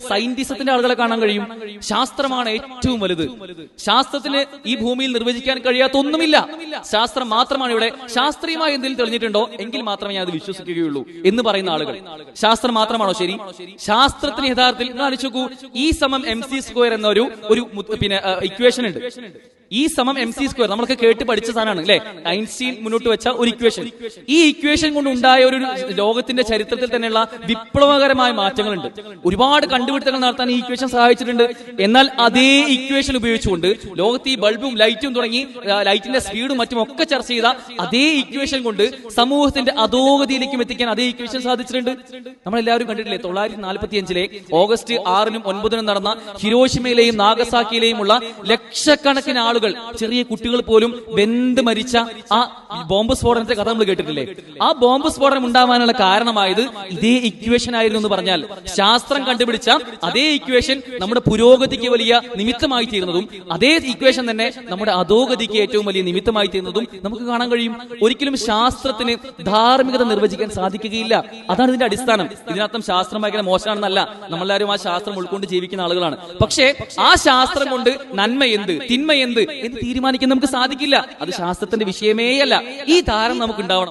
സയന്റിസത്തിന്റെ ആളുകളെ കാണാൻ കഴിയും. ശാസ്ത്രമാണ് ഏറ്റവും വലുത്. ശാസ്ത്രത്തിന് ഈ ഭൂമിയിൽ നിർവചിക്കാൻ കഴിയാത്ത ഒന്നുമില്ല. ശാസ്ത്രം മാത്രമാണ് ഇവിടെ. ശാസ്ത്രീയമായി എന്തെങ്കിലും തെളിഞ്ഞിട്ടുണ്ടോ എങ്കിൽ മാത്രമേ ഞാൻ അത് വിശ്വസിക്കുകയുള്ളൂ എന്ന് പറയുന്ന ആളുകൾ. ശാസ്ത്രം മാത്രമാണോ ശരി? ശാസ്ത്രത്തിന് യഥാർത്ഥത്തിൽ ആലോചിച്ചു, E=mc² എന്ന ഒരു ഇക്വേഷൻ ഉണ്ട്. E=mc². നമ്മളൊക്കെ കേട്ട് പഠിച്ച സാധനമാണ് അല്ലെ? ഐൻസ്റ്റീൻ മുന്നോട്ട് വെച്ച ഒരു ഇക്വേഷൻ. ഈ ഇക്വേഷൻ കൊണ്ട് ഉണ്ടായ ഒരു ലോകത്തിന്റെ ചരിത്രത്തിൽ തന്നെയുള്ള വിപ്ലവകരമായ മാറ്റങ്ങളുണ്ട്. ഒരുപാട് കണ്ടുപിടുത്തങ്ങൾ നടത്താൻ ഈ ഇക്വേഷൻ സഹായിച്ചിട്ടുണ്ട്. എന്നാൽ അതേ ഇക്വേഷൻ ഉപയോഗിച്ചുകൊണ്ട് ലോകത്ത് ഈ ബൾബും ലൈറ്റും തുടങ്ങി ലൈറ്റിന്റെ സ്പീഡും മറ്റും ഒക്കെ ചർച്ച ചെയ്ത അതേ ഇക്വേഷൻ കൊണ്ട് സമൂഹത്തിന്റെ അധോഗതിയിലേക്കും എത്തിക്കാൻ അതേ ഇക്വേഷൻ സാധിച്ചിട്ടുണ്ട്. നമ്മളെല്ലാവരും കണ്ടിട്ടില്ലേ 1945 ഓഗസ്റ്റ് 6-നും 9-നും നടന്ന ഹിരോഷിമയിലെയും നാഗസാക്കിയിലെയും ഉള്ള ലക്ഷക്കണക്കിന് ആളുകൾ, ചെറിയ കുട്ടികൾ പോലും വെന്ത് മരിച്ച ആ ബോംബ് സ്ഫോടനത്തെ കഥ നമ്മൾ കേട്ടിട്ടില്ലേ? ആ ബോംബ് സ്ഫോടനം ഉണ്ടാവാനുള്ള കാരണമായത് ഇതേ ഇക്വേഷൻ ആയിരുന്നു എന്ന് പറഞ്ഞാൽ, ശാസ്ത്രം കണ്ടുപിടിച്ച അതേ ഇക്വേഷൻ നമ്മുടെ പുരോഗതിക്ക് വലിയ നിമിത്തമായി തീർന്നതും അതേ ഇക്വേഷൻ തന്നെ നമ്മുടെ അധോഗതിക്ക് ഏറ്റവും വലിയ നിമിത്തമായി തീർന്നതും നമുക്ക് കാണാൻ കഴിയും. ഒരിക്കലും ശാസ്ത്രത്തിന് ധാർമ്മികത നിർവചിക്കാൻ സാധിക്കുകയില്ല. അതാണ് ഇതിന്റെ അടിസ്ഥാനം. ഇതിനർത്ഥം ശാസ്ത്രം ഭയങ്കര മോശമാണെന്നല്ല. നമ്മളെല്ലാവരും ആ ശാസ്ത്രം ഉൾക്കൊണ്ട് ജീവിക്കുന്ന ആളുകളാണ്. പക്ഷേ ആ ശാസ്ത്രം കൊണ്ട് നന്മ എന്ത് തിന്മ എന്ത് എന്ന് തീരുമാനിക്കാൻ നമുക്ക് സാധിക്കില്ല. അത് ശാസ്ത്രത്തിന്റെ വിഷയമേ അല്ല. ഈ ധാരണ നമുക്ക് ഉണ്ടാവണം.